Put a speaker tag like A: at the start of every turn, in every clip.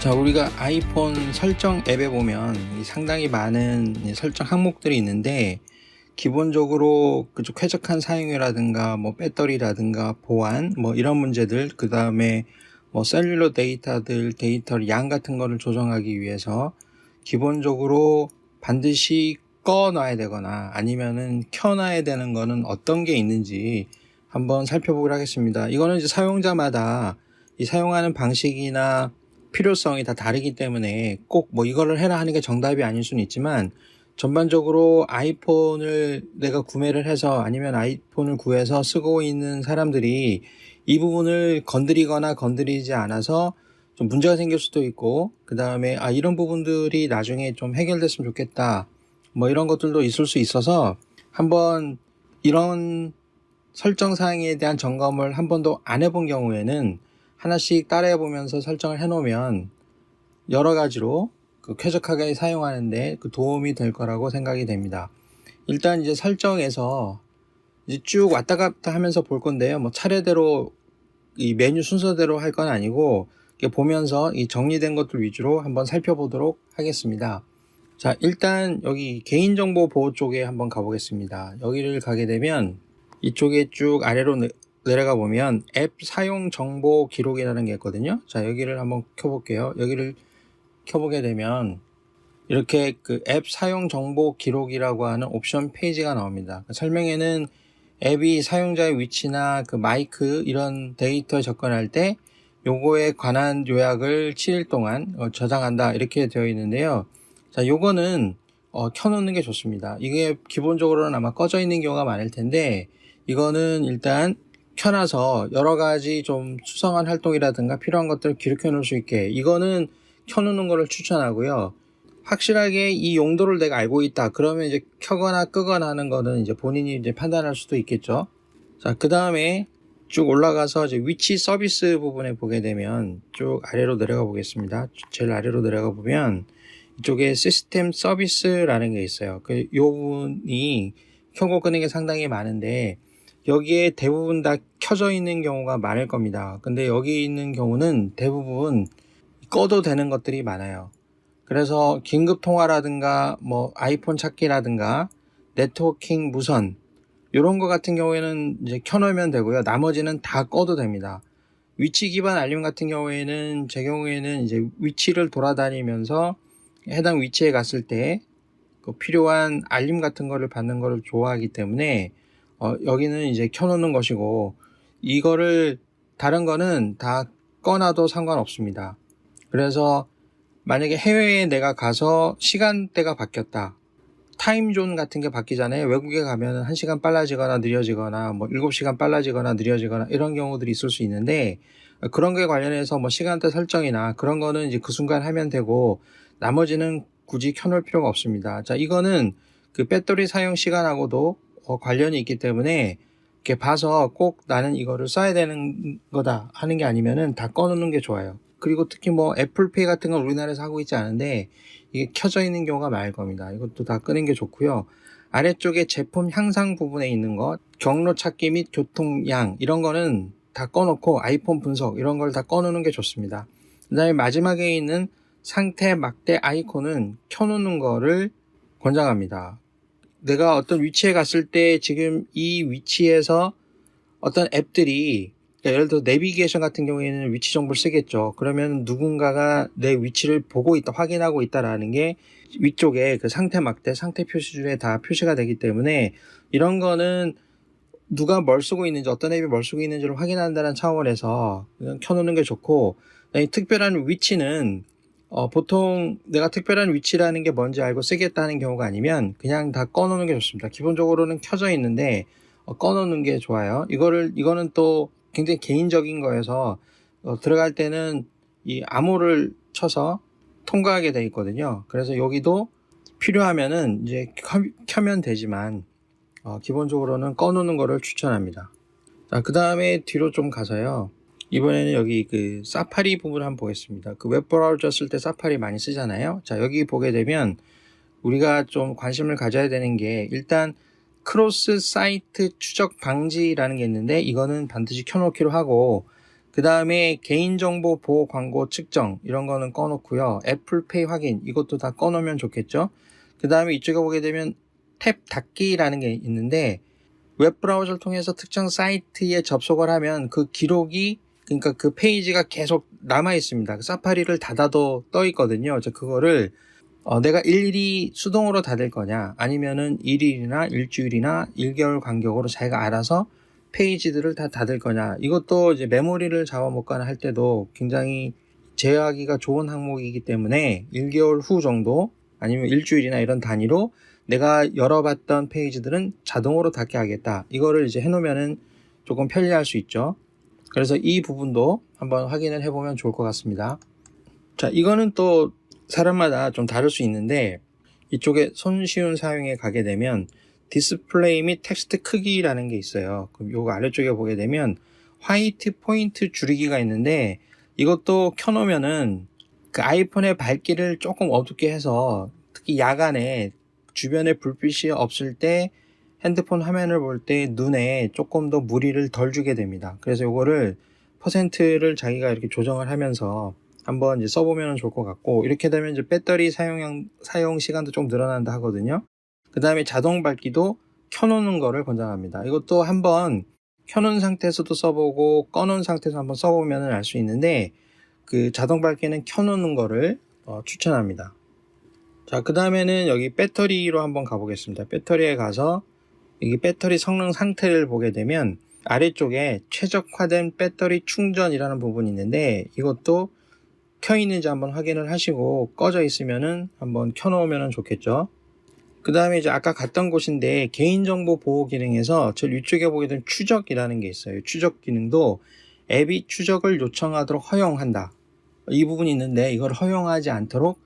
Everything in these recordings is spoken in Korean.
A: 자, 우리가 아이폰 설정 앱에 보면 상당히 많은 설정 항목들이 있는데, 기본적으로 그쪽 쾌적한 사용이라든가 뭐 배터리라든가 보안 뭐 이런 문제들, 그 다음에 뭐 셀룰러 데이터 양 같은 거를 조정하기 위해서 기본적으로 반드시 꺼놔야 되거나 아니면은 켜놔야 되는 거는 어떤 게 있는지 한번 살펴보도록 하겠습니다. 이거는 이제 사용자마다 이 사용하는 방식이나 필요성이 다 다르기 때문에 꼭 뭐 이거를 해라 하는 게 정답이 아닐 수는 있지만, 전반적으로 아이폰을 내가 구매를 해서 아니면 아이폰을 구해서 쓰고 있는 사람들이 이 부분을 건드리거나 건드리지 않아서 좀 문제가 생길 수도 있고, 그 다음에 이런 부분들이 나중에 좀 해결됐으면 좋겠다 뭐 이런 것들도 있을 수 있어서, 한번 이런 설정 사항에 대한 점검을 한 번도 안 해본 경우에는 하나씩 따라해 보면서 설정을 해 놓으면 여러 가지로 쾌적하게 사용하는데 도움이 될 거라고 생각이 됩니다. 일단 이제 설정에서 이제 쭉 왔다 갔다 하면서 볼 건데요. 뭐 차례대로 이 메뉴 순서대로 할 건 아니고 보면서 이 정리된 것들 위주로 한번 살펴보도록 하겠습니다. 자, 일단 여기 개인정보 보호 쪽에 한번 가보겠습니다. 여기를 가게 되면 이쪽에 쭉 아래로 내려가 보면 앱 사용 정보 기록이라는 게 있거든요. 자, 여기를 한번 켜볼게요. 여기를 켜보게 되면 이렇게 그 앱 사용 정보 기록이라고 하는 옵션 페이지가 나옵니다. 설명에는 앱이 사용자의 위치나 그 마이크 이런 데이터에 접근할 때 요거에 관한 요약을 7일 동안 저장한다 이렇게 되어 있는데요. 자, 요거는 켜놓는 게 좋습니다. 이게 기본적으로는 아마 꺼져 있는 경우가 많을 텐데, 이거는 일단 켜놔서 여러 가지 좀 수상한 활동이라든가 필요한 것들을 기록해 놓을 수 있게 이거는 켜놓는 거를 추천하고요. 확실하게 이 용도를 내가 알고 있다 그러면 이제 켜거나 끄거나 하는 거는 이제 본인이 이제 판단할 수도 있겠죠. 자, 그 다음에 쭉 올라가서 이제 위치 서비스 부분에 보게 되면 쭉 아래로 내려가 보겠습니다. 제일 아래로 내려가 보면 이쪽에 시스템 서비스라는 게 있어요. 요 부분이 켜고 끄는 게 상당히 많은데, 여기에 대부분 다 켜져 있는 경우가 많을 겁니다. 근데 여기 있는 경우는 대부분 꺼도 되는 것들이 많아요. 그래서 긴급 통화라든가 뭐 아이폰 찾기라든가 네트워킹 무선 이런 거 같은 경우에는 이제 켜놓으면 되고요. 나머지는 다 꺼도 됩니다. 위치 기반 알림 같은 경우에는 제 경우에는 이제 위치를 돌아다니면서 해당 위치에 갔을 때 필요한 알림 같은 거를 받는 거를 좋아하기 때문에 여기는 이제 켜놓는 것이고, 이거를 다른 거는 다 꺼놔도 상관없습니다. 그래서 만약에 해외에 내가 가서 시간대가 바뀌었다, 타임존 같은 게 바뀌잖아요. 외국에 가면 1시간 빨라지거나 느려지거나 뭐 7시간 빨라지거나 느려지거나 이런 경우들이 있을 수 있는데, 그런 거에 관련해서 뭐 시간대 설정이나 그런 거는 이제 그 순간 하면 되고 나머지는 굳이 켜놓을 필요가 없습니다. 자, 이거는 그 배터리 사용 시간하고도 관련이 있기 때문에 이렇게 봐서 꼭 나는 이거를 써야 되는 거다 하는 게 아니면은 다 꺼놓는 게 좋아요. 그리고 특히 뭐 애플페이 같은 건 우리나라에서 하고 있지 않은데 이게 켜져 있는 경우가 많을 겁니다. 이것도 다 끄는 게 좋고요. 아래쪽에 제품 향상 부분에 있는 거, 경로 찾기 및 교통량 이런 거는 다 꺼놓고 아이폰 분석 이런 걸 다 꺼놓는 게 좋습니다. 그 다음에 마지막에 있는 상태 막대 아이콘은 켜놓는 거를 권장합니다. 내가 어떤 위치에 갔을 때 지금 이 위치에서 어떤 앱들이, 그러니까 예를 들어 내비게이션 같은 경우에는 위치 정보를 쓰겠죠. 그러면 누군가가 내 위치를 보고 있다, 확인하고 있다라는 게 위쪽에 그 상태 막대, 상태 표시줄에 다 표시가 되기 때문에 이런 거는 누가 뭘 쓰고 있는지, 어떤 앱이 뭘 쓰고 있는지를 확인한다는 차원에서 그냥 켜놓는 게 좋고, 특별한 위치는 보통 내가 특별한 위치라는 게 뭔지 알고 쓰겠다는 경우가 아니면 그냥 다 꺼놓는 게 좋습니다. 기본적으로는 켜져 있는데 꺼놓는 게 좋아요. 이거는 또 굉장히 개인적인 거여서 들어갈 때는 이 암호를 쳐서 통과하게 돼 있거든요. 그래서 여기도 필요하면은 이제 켜면 되지만 기본적으로는 꺼놓는 거를 추천합니다. 자, 그 다음에 뒤로 좀 가서요. 이번에는 여기 그 사파리 부분을 한번 보겠습니다. 그 웹브라우저 쓸 때 사파리 많이 쓰잖아요. 자, 여기 보게 되면 우리가 좀 관심을 가져야 되는 게, 일단 크로스 사이트 추적 방지라는 게 있는데 이거는 반드시 켜놓기로 하고, 그 다음에 개인정보 보호 광고 측정 이런 거는 꺼놓고요. 애플페이 확인 이것도 다 꺼놓으면 좋겠죠. 그 다음에 이쪽에 보게 되면 탭 닫기라는 게 있는데 웹브라우저를 통해서 특정 사이트에 접속을 하면 그 기록이 그러니까 그 페이지가 계속 남아 있습니다. 사파리를 닫아도 떠 있거든요. 그거를 내가 일일이 수동으로 닫을 거냐 아니면은 일일이나 일주일이나 1개월 간격으로 자기가 알아서 페이지들을 다 닫을 거냐 이것도 이제 메모리를 잡아먹거나 할 때도 굉장히 제어하기가 좋은 항목이기 때문에 1개월 후 정도 아니면 일주일이나 이런 단위로 내가 열어봤던 페이지들은 자동으로 닫게 하겠다 이거를 이제 해놓으면은 조금 편리할 수 있죠. 그래서 이 부분도 한번 확인을 해보면 좋을 것 같습니다. 자, 이거는 또 사람마다 좀 다를 수 있는데 이쪽에 손쉬운 사용에 가게 되면 디스플레이 및 텍스트 크기라는 게 있어요. 그럼 요거 아래쪽에 보게 되면 화이트 포인트 줄이기가 있는데 이것도 켜놓으면은 그 아이폰의 밝기를 조금 어둡게 해서 특히 야간에 주변에 불빛이 없을 때 핸드폰 화면을 볼 때 눈에 조금 더 무리를 덜 주게 됩니다. 그래서 요거를 퍼센트를 자기가 이렇게 조정을 하면서 한번 이제 써보면 좋을 것 같고 이렇게 되면 이제 배터리 사용 시간도 좀 늘어난다 하거든요. 그 다음에 자동 밝기도 켜놓는 거를 권장합니다. 이것도 한번 켜놓은 상태에서도 써보고 꺼놓은 상태에서 한번 써보면 알 수 있는데 그 자동 밝기는 켜놓는 거를 추천합니다. 자, 그 다음에는 여기 배터리로 한번 가보겠습니다. 배터리에 가서 여기 배터리 성능 상태를 보게 되면 아래쪽에 최적화된 배터리 충전이라는 부분이 있는데 이것도 켜 있는지 한번 확인을 하시고 꺼져 있으면은 한번 켜 놓으면 좋겠죠. 그 다음에 이제 아까 갔던 곳인데 개인정보 보호 기능에서 저 위쪽에 보게 되면 추적이라는 게 있어요. 추적 기능도 앱이 추적을 요청하도록 허용한다. 이 부분이 있는데 이걸 허용하지 않도록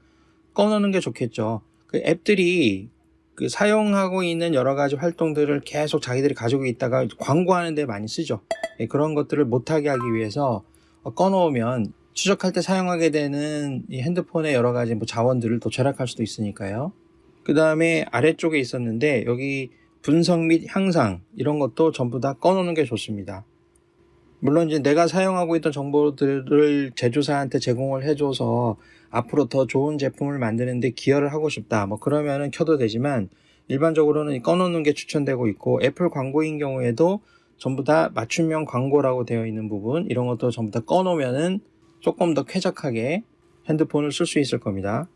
A: 꺼놓는 게 좋겠죠. 그 앱들이 그 사용하고 있는 여러 가지 활동들을 계속 자기들이 가지고 있다가 광고하는 데 많이 쓰죠. 그런 것들을 못하게 하기 위해서 꺼놓으면 추적할 때 사용하게 되는 이 핸드폰의 여러 가지 뭐 자원들을 더 절약할 수도 있으니까요. 그 다음에 아래쪽에 있었는데 여기 분석 및 향상 이런 것도 전부 다 꺼놓는 게 좋습니다. 물론 이제 내가 사용하고 있던 정보들을 제조사한테 제공을 해줘서 앞으로 더 좋은 제품을 만드는데 기여를 하고 싶다. 뭐 그러면은 켜도 되지만 일반적으로는 꺼놓는 게 추천되고 있고 애플 광고인 경우에도 전부 다 맞춤형 광고라고 되어 있는 부분 이런 것도 전부 다 꺼놓으면은 조금 더 쾌적하게 핸드폰을 쓸 수 있을 겁니다.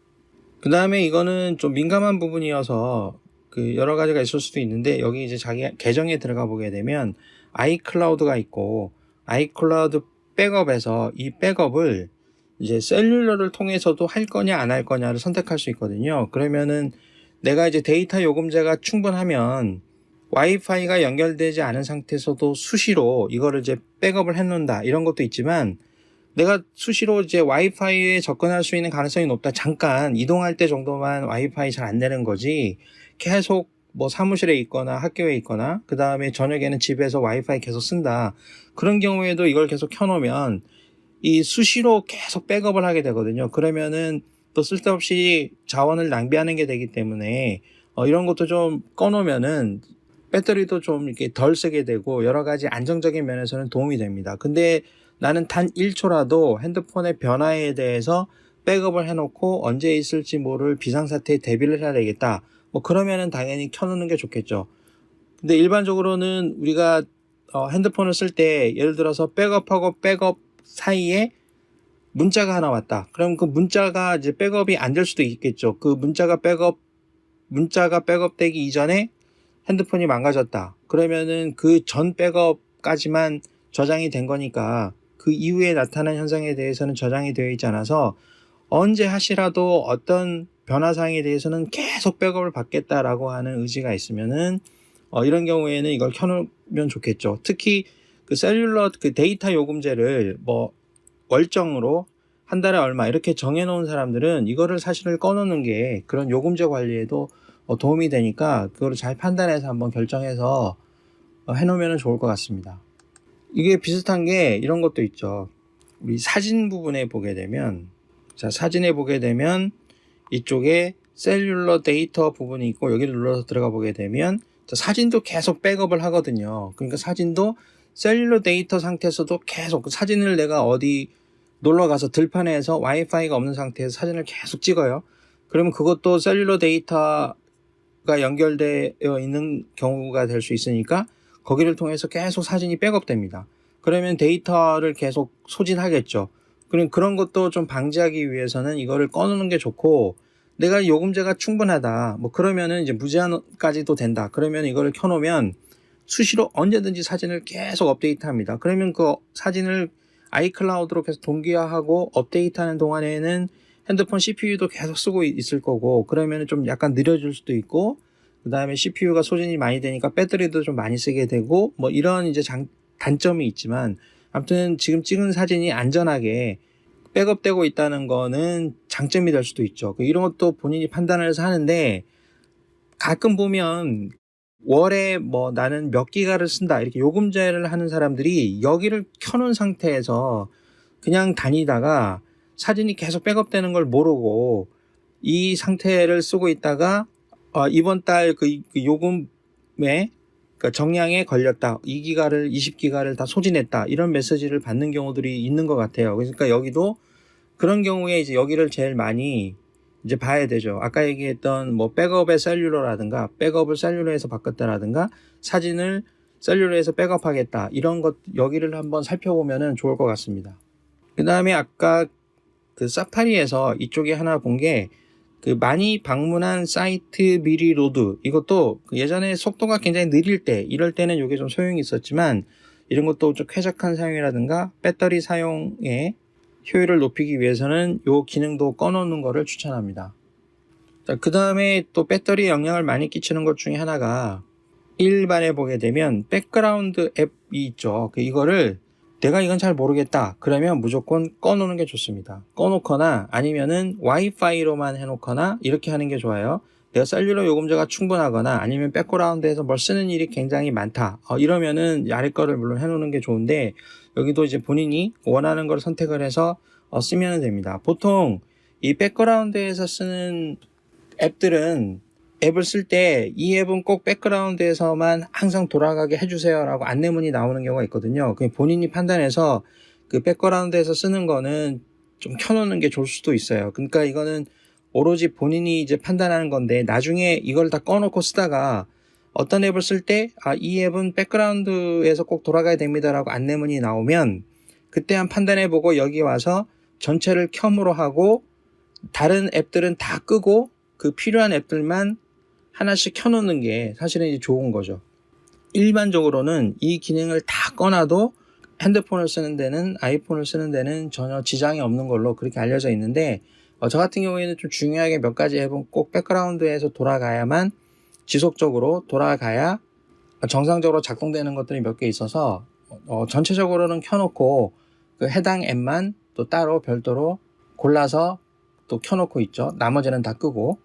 A: 그 다음에 이거는 좀 민감한 부분이어서 그 여러 가지가 있을 수도 있는데 여기 이제 자기 계정에 들어가 보게 되면 아이클라우드가 있고 아이클라우드 백업에서 이 백업을 이제 셀룰러를 통해서도 할 거냐 안 할 거냐를 선택할 수 있거든요. 그러면은 내가 이제 데이터 요금제가 충분하면 와이파이가 연결되지 않은 상태에서도 수시로 이거를 이제 백업을 해놓는다 이런 것도 있지만 내가 수시로 이제 와이파이에 접근할 수 있는 가능성이 높다. 잠깐 이동할 때 정도만 와이파이 잘 안 되는 거지 계속 뭐 사무실에 있거나 학교에 있거나 그 다음에 저녁에는 집에서 와이파이 계속 쓴다. 그런 경우에도 이걸 계속 켜놓으면 이 수시로 계속 백업을 하게 되거든요. 그러면은 또 쓸데없이 자원을 낭비하는 게 되기 때문에 이런 것도 좀 꺼놓으면은 배터리도 좀 이렇게 덜 쓰게 되고 여러 가지 안정적인 면에서는 도움이 됩니다. 근데 나는 단 1초라도 핸드폰의 변화에 대해서 백업을 해놓고 언제 있을지 모를 비상사태에 대비를 해야 되겠다. 뭐 그러면은 당연히 켜놓는 게 좋겠죠. 근데 일반적으로는 우리가 핸드폰을 쓸 때 예를 들어서 백업하고 백업 사이에 문자가 하나 왔다. 그럼 그 문자가 이제 백업이 안 될 수도 있겠죠. 그 문자가 백업되기 이전에 핸드폰이 망가졌다. 그러면은 그 전 백업까지만 저장이 된 거니까 그 이후에 나타난 현상에 대해서는 저장이 되어 있지 않아서 언제 하시라도 어떤 변화사항에 대해서는 계속 백업을 받겠다라고 하는 의지가 있으면은 이런 경우에는 이걸 켜놓으면 좋겠죠. 특히 그 셀룰러 그 데이터 요금제를 뭐 월정으로 한 달에 얼마 이렇게 정해놓은 사람들은 이거를 사실을 꺼놓는 게 그런 요금제 관리에도 도움이 되니까 그거를 잘 판단해서 한번 결정해서 해놓으면 좋을 것 같습니다. 이게 비슷한 게 이런 것도 있죠. 우리 사진 부분에 보게 되면 자 사진에 보게 되면 이쪽에 셀룰러 데이터 부분이 있고 여기를 눌러서 들어가 보게 되면 자, 사진도 계속 백업을 하거든요. 그러니까 사진도 셀룰러 데이터 상태에서도 계속 사진을 내가 어디 놀러 가서 들판에서 와이파이가 없는 상태에서 사진을 계속 찍어요. 그러면 그것도 셀룰러 데이터가 연결되어 있는 경우가 될 수 있으니까 거기를 통해서 계속 사진이 백업됩니다. 그러면 데이터를 계속 소진하겠죠. 그런 것도 좀 방지하기 위해서는 이거를 꺼놓는 게 좋고, 내가 요금제가 충분하다, 뭐 그러면은 이제 무제한까지도 된다. 그러면 이거를 켜놓으면 수시로 언제든지 사진을 계속 업데이트합니다. 그러면 그 사진을 아이클라우드로 계속 동기화하고 업데이트하는 동안에는 핸드폰 CPU도 계속 쓰고 있을 거고, 그러면 좀 약간 느려질 수도 있고, 그 다음에 CPU가 소진이 많이 되니까 배터리도 좀 많이 쓰게 되고, 뭐 이런 이제 단점이 있지만, 아무튼 지금 찍은 사진이 안전하게 백업되고 있다는 거는 장점이 될 수도 있죠. 이런 것도 본인이 판단을 해서 하는데, 가끔 보면 월에 뭐 나는 몇 기가를 쓴다 이렇게 요금제를 하는 사람들이 여기를 켜놓은 상태에서 그냥 다니다가 사진이 계속 백업되는 걸 모르고 이 상태를 쓰고 있다가 이번 달 그 요금에 정량에 걸렸다, 2기가를 20기가를 다 소진했다, 이런 메시지를 받는 경우들이 있는 것 같아요. 그러니까 여기도 그런 경우에 이제 여기를 제일 많이 이제 봐야 되죠. 아까 얘기했던 뭐 백업의 셀룰러라든가 백업을 셀룰러에서 바꿨다라든가 사진을 셀룰러에서 백업하겠다, 이런 것 여기를 한번 살펴보면은 좋을 것 같습니다. 그 다음에 아까 그 사파리에서 이쪽에 하나 본 게 그 많이 방문한 사이트 미리 로드, 이것도 예전에 속도가 굉장히 느릴 때 이럴 때는 이게 좀 소용이 있었지만 이런 것도 좀 쾌적한 사용이라든가 배터리 사용에 효율을 높이기 위해서는 이 기능도 꺼놓는 거를 추천합니다. 자, 그 다음에 또 배터리에 영향을 많이 끼치는 것 중에 하나가 일반에 보게 되면 백그라운드 앱이 있죠. 이거를 내가 이건 잘 모르겠다 그러면 무조건 꺼놓는 게 좋습니다. 꺼놓거나 아니면은 와이파이로만 해놓거나 이렇게 하는 게 좋아요. 내가 셀룰러 요금제가 충분하거나 아니면 백그라운드에서 뭘 쓰는 일이 굉장히 많다, 이러면은 아래 거를 물론 해놓는 게 좋은데, 여기도 이제 본인이 원하는 걸 선택을 해서 쓰면 됩니다. 보통 이 백그라운드에서 쓰는 앱들은 앱을 쓸 때 이 앱은 꼭 백그라운드에서만 항상 돌아가게 해주세요 라고 안내문이 나오는 경우가 있거든요. 본인이 판단해서 그 백그라운드에서 쓰는 거는 좀 켜놓는 게 좋을 수도 있어요. 그러니까 이거는 오로지 본인이 이제 판단하는 건데, 나중에 이걸 다 꺼놓고 쓰다가 어떤 앱을 쓸 때 이 앱은 백그라운드에서 꼭 돌아가야 됩니다 라고 안내문이 나오면 그때 한 판단해보고 여기 와서 전체를 켬으로 하고 다른 앱들은 다 끄고 그 필요한 앱들만 하나씩 켜놓는 게 사실은 이제 좋은 거죠. 일반적으로는 이 기능을 다 꺼놔도 핸드폰을 쓰는 데는, 아이폰을 쓰는 데는 전혀 지장이 없는 걸로 그렇게 알려져 있는데, 저 같은 경우에는 좀 중요하게 몇 가지 앱은 꼭 백그라운드에서 돌아가야만, 지속적으로 돌아가야 정상적으로 작동되는 것들이 몇 개 있어서 전체적으로는 켜놓고 그 해당 앱만 또 따로 별도로 골라서 또 켜놓고 있죠. 나머지는 다 끄고.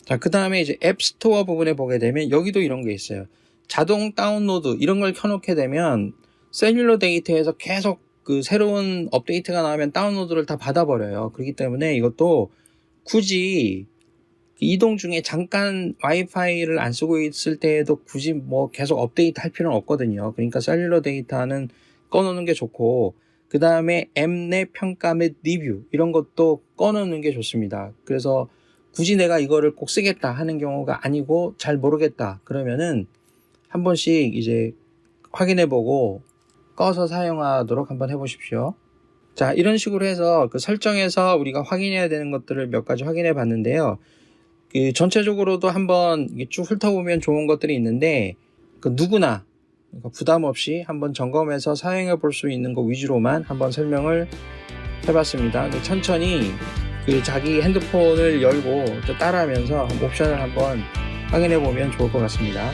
A: 자, 그 다음에 이제 앱 스토어 부분에 보게 되면 여기도 이런 게 있어요. 자동 다운로드 이런 걸 켜놓게 되면 셀룰러 데이터에서 계속 그 새로운 업데이트가 나오면 다운로드를 다 받아버려요. 그렇기 때문에 이것도 굳이 이동 중에 잠깐 와이파이를 안 쓰고 있을 때에도 굳이 뭐 계속 업데이트 할 필요는 없거든요. 그러니까 셀룰러 데이터는 꺼놓는 게 좋고, 그 다음에 앱 내 평가 및 리뷰 이런 것도 꺼놓는 게 좋습니다. 그래서 굳이 내가 이거를 꼭 쓰겠다 하는 경우가 아니고 잘 모르겠다 그러면은 한 번씩 이제 확인해보고 꺼서 사용하도록 한번 해보십시오. 자, 이런 식으로 해서 그 설정에서 우리가 확인해야 되는 것들을 몇 가지 확인해 봤는데요. 전체적으로도 한번 쭉 훑어보면 좋은 것들이 있는데, 누구나 부담 없이 한번 점검해서 사용해 볼 수 있는 것 위주로만 한번 설명을 해봤습니다. 천천히 자기 핸드폰을 열고 또 따라하면서 옵션을 한번 확인해 보면 좋을 것 같습니다.